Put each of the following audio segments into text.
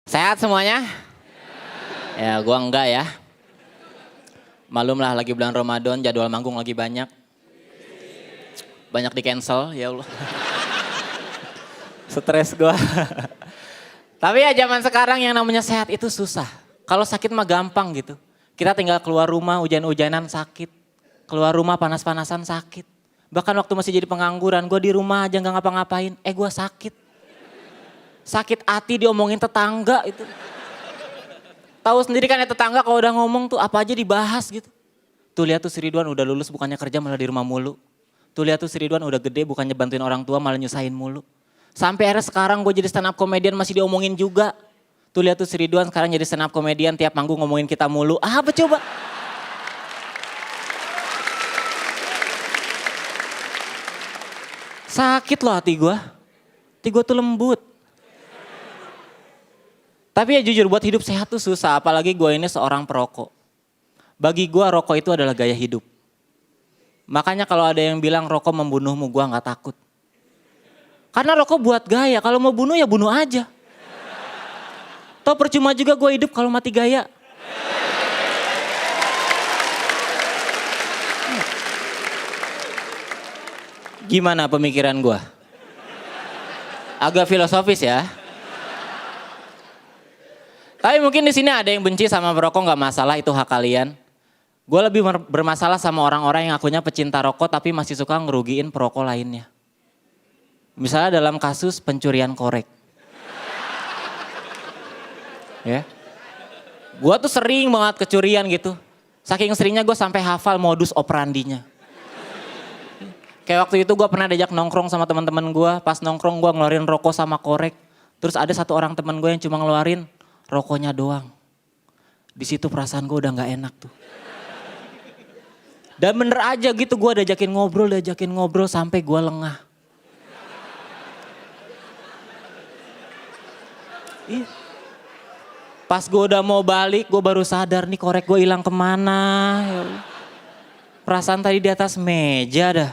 Sehat semuanya? Ya gua enggak ya. Malum lah lagi bulan Ramadan, jadwal manggung lagi banyak. Banyak di cancel, ya Allah. Stres gua. Tapi ya zaman sekarang yang namanya sehat itu susah. Kalau sakit mah gampang gitu. Kita tinggal keluar rumah hujan-hujanan sakit. Keluar rumah panas-panasan sakit. Bahkan waktu masih jadi pengangguran, gue di rumah aja gak ngapa-ngapain. Gue sakit. Sakit hati diomongin tetangga itu. Tahu sendiri kan ya tetangga kalau udah ngomong tuh apa aja dibahas gitu. Tuh lihat tuh si Ridwan udah lulus bukannya kerja malah di rumah mulu. Tuh lihat tuh si Ridwan udah gede bukannya bantuin orang tua malah nyusahin mulu. Sampai akhirnya sekarang gue jadi stand up comedian masih diomongin juga. Tuh lihat tuh si Ridwan sekarang jadi stand up comedian tiap manggung ngomongin kita mulu. Apa coba? Sakit loh hati gue. Hati gue tuh lembut. Tapi ya jujur buat hidup sehat tuh susah. Apalagi gue ini seorang perokok. Bagi gue rokok itu adalah gaya hidup. Makanya kalau ada yang bilang rokok membunuhmu gue gak takut. Karena rokok buat gaya. Kalau mau bunuh ya bunuh aja. Toh percuma juga gue hidup kalau mati gaya. Gimana pemikiran gue? Agak filosofis ya. Tapi mungkin di sini ada yang benci sama merokok nggak masalah, itu hak kalian. Gue lebih bermasalah sama orang-orang yang akunya pecinta rokok tapi masih suka ngerugiin perokok lainnya. Misalnya dalam kasus pencurian korek. Ya. Gue tuh sering banget kecurian gitu. Saking seringnya gue sampai hafal modus operandinya. Kayak waktu itu gue pernah diajak nongkrong sama teman-teman gue. Pas nongkrong gue ngeluarin rokok sama korek. Terus ada satu orang teman gue yang cuma ngeluarin rokoknya doang. Di situ perasaan gue udah nggak enak tuh. Dan bener aja gitu gue diajakin ngobrol sampai gue lengah. Iya. Pas gue udah mau balik gue baru sadar nih korek gue hilang kemana. Ya Allah. Perasaan tadi di atas meja dah.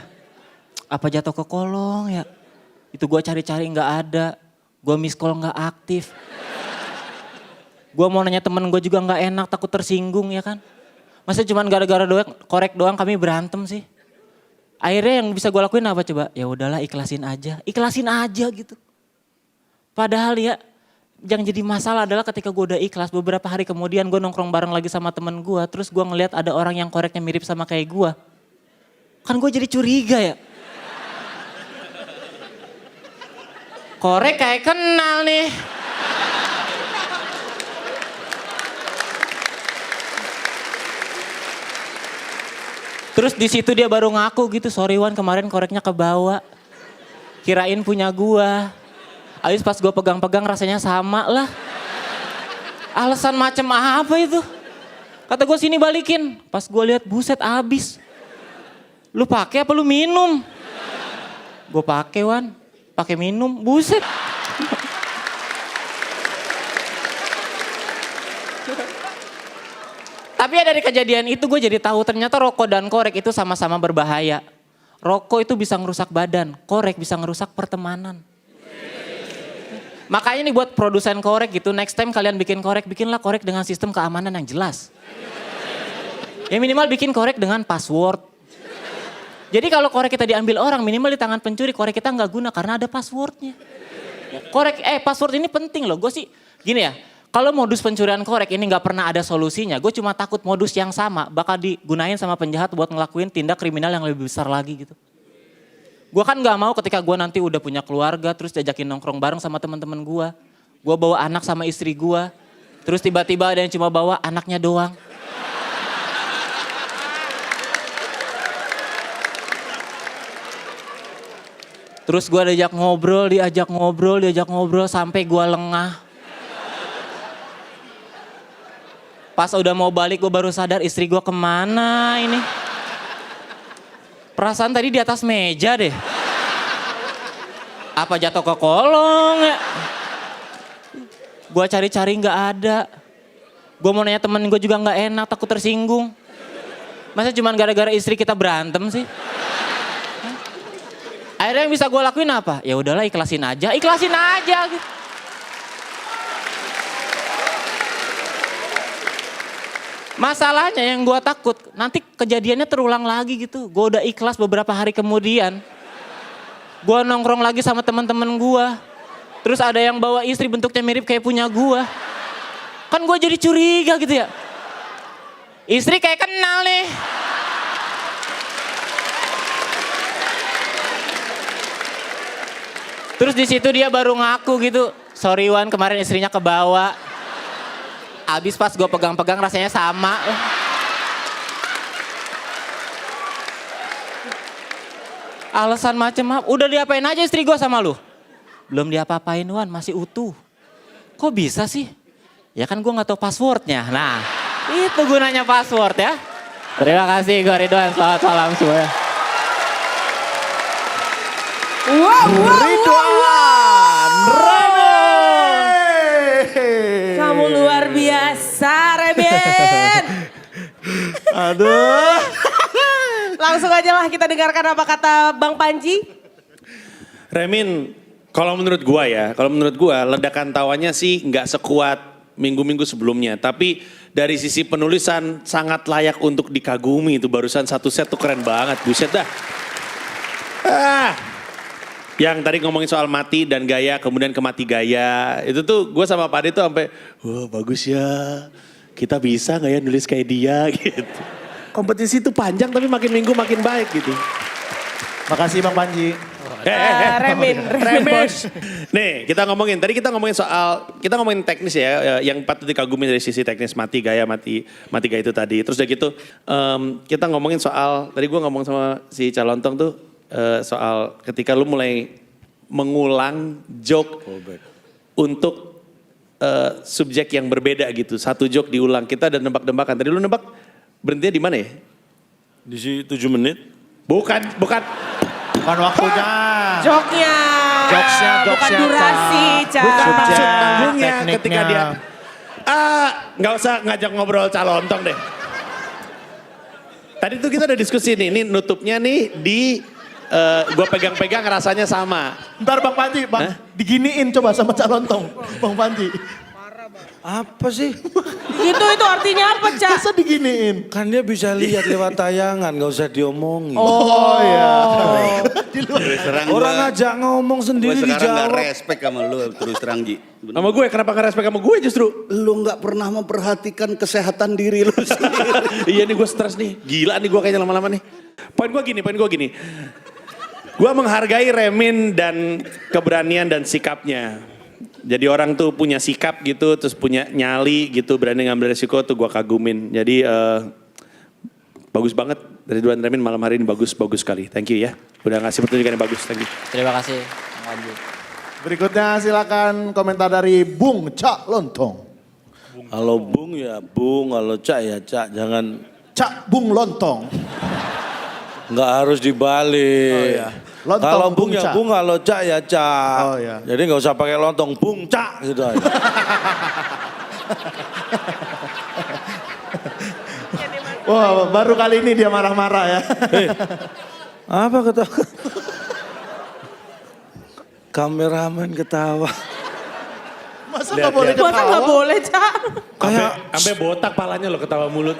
Apa jatuh ke kolong ya? Itu gue cari-cari gak ada. Gue miss call gak aktif. Gue mau nanya temen gue juga gak enak, takut tersinggung ya kan. Masa cuma gara-gara korek doang kami berantem sih. Akhirnya yang bisa gue lakuin apa coba? Ya udahlah ikhlasin aja gitu. Padahal ya yang jadi masalah adalah ketika gue udah ikhlas beberapa hari kemudian gue nongkrong bareng lagi sama temen gue. Terus gue ngeliat ada orang yang koreknya mirip sama kayak gue. Kan gue jadi curiga ya. Korek kayak kenal nih. Terus di situ dia baru ngaku gitu, sorry Wan kemarin koreknya kebawa. Kirain punya gua. Abis pas gua pegang-pegang rasanya sama lah. Alasan macem apa itu? Kata gua sini balikin. Pas gua lihat buset abis. Lu pakai apa lu minum? Gua pakai Wan. Pakai minum, buset. Tapi ya dari kejadian itu gue jadi tahu ternyata rokok dan korek itu sama-sama berbahaya. Rokok itu bisa ngerusak badan, korek bisa ngerusak pertemanan. Makanya nih buat produsen korek gitu, next time kalian bikin korek, bikinlah korek dengan sistem keamanan yang jelas. Ya minimal bikin korek dengan password. Jadi kalau korek kita diambil orang minimal di tangan pencuri korek kita nggak guna karena ada passwordnya. Password ini penting loh. Gue sih gini ya, kalau modus pencurian korek ini nggak pernah ada solusinya. Gue cuma takut modus yang sama bakal digunain sama penjahat buat ngelakuin tindak kriminal yang lebih besar lagi gitu. Gue kan nggak mau ketika gue nanti udah punya keluarga terus diajakin nongkrong bareng sama teman-teman gue. Gue bawa anak sama istri gue. Terus tiba-tiba ada yang cuma bawa anaknya doang. Terus gue diajak ngobrol sampai gue lengah. Pas udah mau balik gue baru sadar istri gue kemana ini. Perasaan tadi di atas meja deh. Apa jatuh ke kolong ya? Gue cari-cari gak ada. Gue mau nanya temen gue juga gak enak, takut tersinggung. Masa cuma gara-gara istri kita berantem sih? Akhirnya yang bisa gue lakuin apa? Ya udahlah ikhlasin aja gitu. Masalahnya yang gue takut nanti kejadiannya terulang lagi gitu. Gue udah ikhlas beberapa hari kemudian. Gue nongkrong lagi sama teman-teman gue. Terus ada yang bawa istri bentuknya mirip kayak punya gue. Kan gue jadi curiga gitu ya. Istri kayak kenal nih. Terus di situ dia baru ngaku gitu. Sorry Wan, kemarin istrinya kebawa. Abis pas gue pegang-pegang rasanya sama. Alasan macem apa? Udah diapain aja istri gue sama lu? Belum diapa-apain Wan, masih utuh. Kok bisa sih? Ya kan gue gak tahu passwordnya. Nah, itu gunanya password ya. Terima kasih gue Ridwan, selamat malam semua. Ridwan Remen. Kamu luar biasa, Remen. Aduh. Langsung aja lah kita dengarkan apa kata Bang Panji. Remin, kalau menurut gua ledakan tawanya sih nggak sekuat minggu-minggu sebelumnya. Tapi dari sisi penulisan sangat layak untuk dikagumi itu barusan satu set tuh keren banget, buset dah. Yang tadi ngomongin soal mati dan gaya, kemudian ke mati gaya. Itu tuh gue sama Pak Ade tuh sampai, wah bagus ya. Kita bisa gak ya nulis kayak dia gitu. Kompetisi itu panjang tapi makin minggu makin baik gitu. Makasih Bang Panji. Remen bos. Nih kita ngomongin teknis ya. Yang patut dikagumi dari sisi teknis mati gaya itu tadi. Terus udah gitu kita ngomongin soal, tadi gue ngomong sama si Calontong tuh. Soal ketika lu mulai mengulang joke untuk subjek yang berbeda gitu. Satu joke diulang, kita ada nebak-nebakan. Tadi lu nebak berhentinya di mana ya? Di 7 menit. Bukan. Bukan waktunya. Joknya. Jokesnya, Bukan durasi, Ca. Bukan maksud Subjek, panggungnya tekniknya. ketika dia. Nggak usah ngajak ngobrol Calontong deh. Tadi tuh kita udah diskusi nih, ini nutupnya nih di gue pegang-pegang rasanya sama. Ntar Bang Panji, diginiin coba sama Calontong. Bang Panji. Apa sih? Itu artinya apa, Ca? Masa diginiin? Kan dia bisa lihat lewat tayangan, gak usah diomongin. Oh iya. Terus terang Orang gua- ngajak ngomong Gue sendiri sekarang gak dijawab. respect sama lu terus terang Ji. Sama gue, kenapa gak respect sama gue justru? Lu gak pernah memperhatikan kesehatan diri lu sendiri. Iya nih gue stres nih, gila nih gue kayaknya lama-lama nih. Poin gue gini. Gue menghargai Remin dan keberanian dan sikapnya. Jadi orang tuh punya sikap gitu, terus punya nyali gitu, berani ngambil resiko tuh gue kagumin. Jadi bagus banget dari Ridwan Remin malam hari ini bagus sekali. Thank you ya, udah ngasih pertunjukan yang bagus, thank you. Terima kasih. Bang Panji. Berikutnya silakan komentar dari Bung Cak Lontong. Kalau Bung ya Bung, kalau Cak ya Cak. Jangan, Cak Bung Lontong. nggak harus dibalik. Oh iya. Lontong, Kalau Bung Bung ya Cak. Bung, kalau Cak ya Cak. Oh iya. Jadi nggak usah pakai lontong, Bung Cak gitu aja. Wah, baru kali ini dia marah-marah ya. Apa kata? Kameramen ketawa. Masa Lihat, nggak boleh lihat. Masa ketawa? nggak boleh, Ca? Kayak Sampai botak palanya lo ketawa mulut.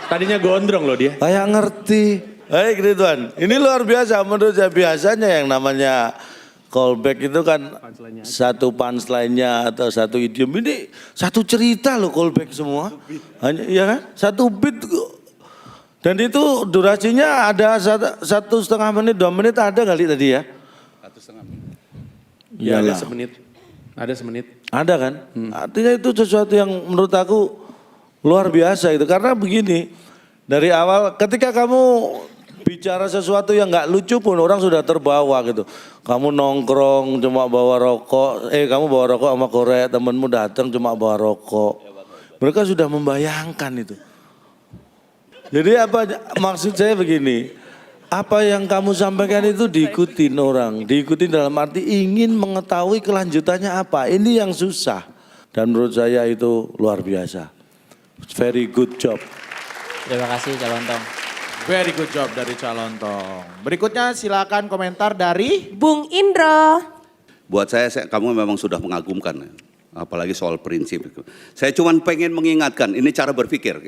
Tadinya gondrong loh dia. Kayak ngerti. Baik Ridwan, ini luar biasa menurut saya. Biasanya yang namanya callback itu kan satu punchline-nya atau satu idiom. Ini satu cerita loh callback semua. Hanya, ya kan? Satu beat. Dan itu durasinya ada 1,5 menit, 2 menit ada kali tadi ya? 1,5 menit. Ya ada Iyalah. semenit. Ada semenit. Ada kan? Artinya itu sesuatu yang menurut aku luar biasa itu. Karena begini, dari awal ketika kamu bicara sesuatu yang nggak lucu pun orang sudah terbawa gitu. Kamu nongkrong cuma bawa rokok, kamu bawa rokok sama korek, temenmu datang cuma bawa rokok. Mereka sudah membayangkan itu. Jadi apa maksud saya begini, apa yang kamu sampaikan itu diikutin orang, diikutin dalam arti ingin mengetahui kelanjutannya apa. Ini yang susah dan menurut saya itu luar biasa. Very good job. Terima kasih Calontong. Very good job dari Cak Lontong. Berikutnya silakan komentar dari Bung Indro. Buat saya kamu memang sudah mengagumkan. apalagi soal prinsip. Saya cuma pengen mengingatkan, ini cara berpikir.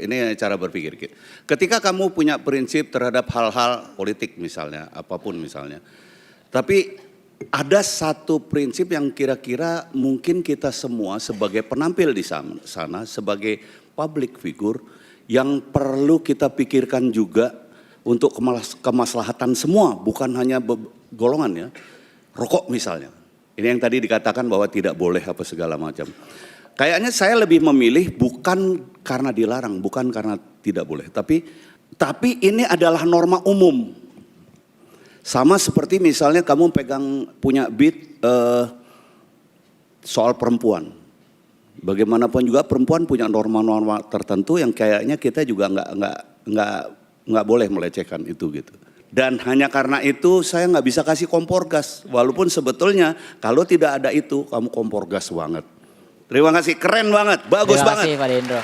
Ketika kamu punya prinsip terhadap hal-hal politik misalnya, apapun misalnya. Tapi ada satu prinsip yang kira-kira mungkin kita semua sebagai penampil di sana, sebagai public figure, yang perlu kita pikirkan juga untuk kemaslahatan semua, bukan hanya golongan ya. Rokok misalnya. Ini yang tadi dikatakan bahwa tidak boleh apa segala macam. Kayaknya saya lebih memilih bukan karena dilarang, bukan karena tidak boleh. Tapi ini adalah norma umum. Sama seperti misalnya kamu punya beat soal perempuan. Bagaimanapun juga perempuan punya norma-norma tertentu yang kayaknya kita juga nggak boleh melecehkan itu gitu. Dan hanya karena itu saya nggak bisa kasih kompor gas. Walaupun sebetulnya kalau tidak ada itu kamu kompor gas banget. Terima kasih, keren banget, bagus banget. Terima kasih Pak Dendro.